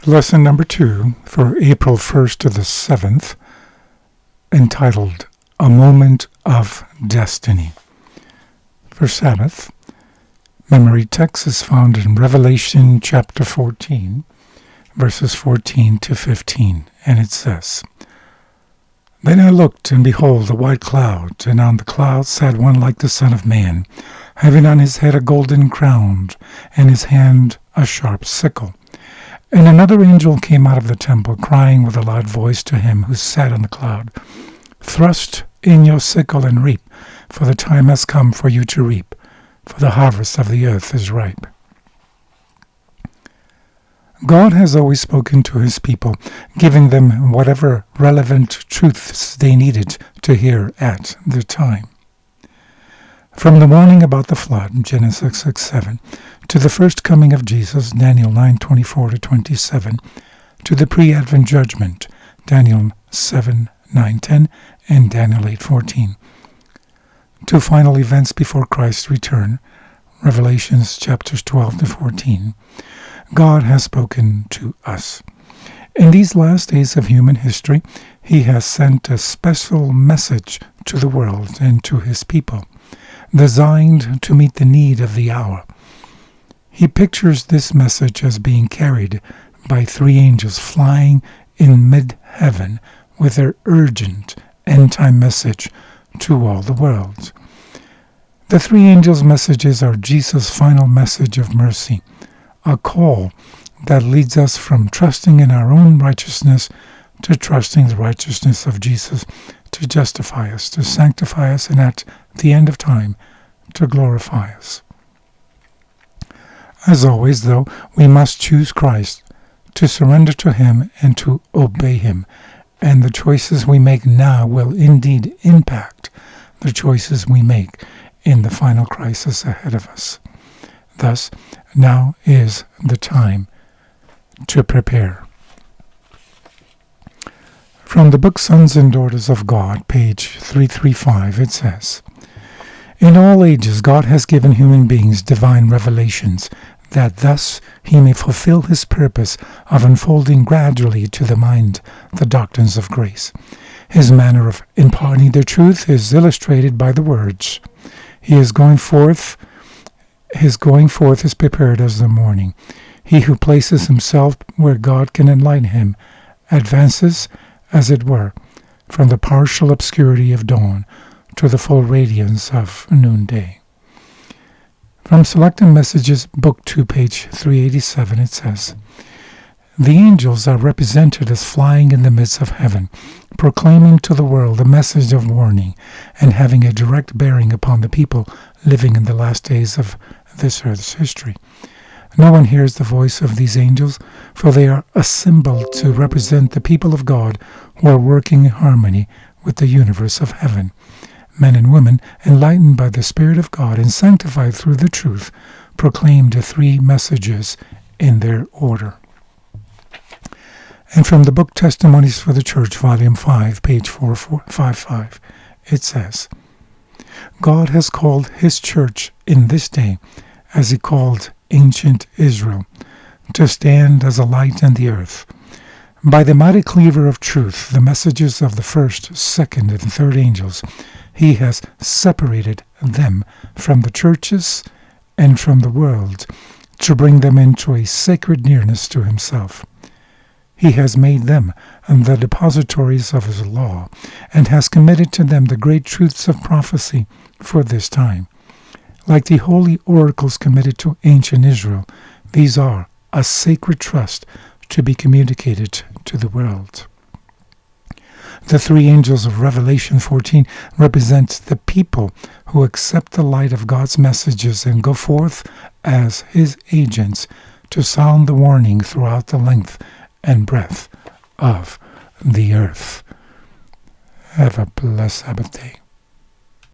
Lesson number 2 for April 1st to the 7th, entitled A Moment of Destiny. For Sabbath, memory text is found in Revelation chapter 14, verses 14 to 15, and it says, Then I looked, and behold, a white cloud, and on the cloud sat one like the Son of Man, having on his head a golden crown, and his hand a sharp sickle. And another angel came out of the temple, crying with a loud voice to him who sat on the cloud, Thrust in your sickle and reap, for the time has come for you to reap, for the harvest of the earth is ripe. God has always spoken to his people, giving them whatever relevant truths they needed to hear at the time. From the warning about the flood, Genesis 6:7, to the first coming of Jesus, Daniel 9:24-27, to the pre-Advent judgment, Daniel 7:9-10, and Daniel 8:14, to final events before Christ's return, Revelations chapters 12-14, God has spoken to us. In these last days of human history, he has sent a special message to the world and to his people, designed to meet the need of the hour. He pictures this message as being carried by 3 angels flying in mid-heaven with their urgent end-time message to all the world. The 3 angels' messages are Jesus' final message of mercy, a call that leads us from trusting in our own righteousness to trusting the righteousness of Jesus to justify us, to sanctify us, and at the end of time, to glorify us. As always, though, we must choose Christ, to surrender to him and to obey him, and the choices we make now will indeed impact the choices we make in the final crisis ahead of us. Thus, now is the time to prepare. From the book Sons and Daughters of God, page 335, it says, In all ages God has given human beings divine revelations, that thus he may fulfill his purpose of unfolding gradually to the mind the doctrines of grace. His manner of imparting the truth is illustrated by the words, His going forth is prepared as the morning. He who places himself where God can enlighten him advances, as it were, from the partial obscurity of dawn to the full radiance of noonday. From Selected Messages, Book 2, page 387, it says, The angels are represented as flying in the midst of heaven, proclaiming to the world a message of warning, and having a direct bearing upon the people living in the last days of this earth's history. No one hears the voice of these angels, for they are a symbol to represent the people of God who are working in harmony with the universe of heaven. Men and women, enlightened by the Spirit of God and sanctified through the truth, proclaim the 3 messages in their order. And from the book Testimonies for the Church, volume 5, page 455, it says, God has called his church in this day, as he called ancient Israel, to stand as a light in the earth. By the mighty cleaver of truth, the messages of the first, second, and third angels, he has separated them from the churches and from the world to bring them into a sacred nearness to himself. He has made them the depositories of his law, and has committed to them the great truths of prophecy for this time. Like the holy oracles committed to ancient Israel, these are a sacred trust to be communicated to the world. The 3 angels of Revelation 14 represent the people who accept the light of God's messages and go forth as his agents to sound the warning throughout the length and breadth of the earth. Have a blessed Sabbath day.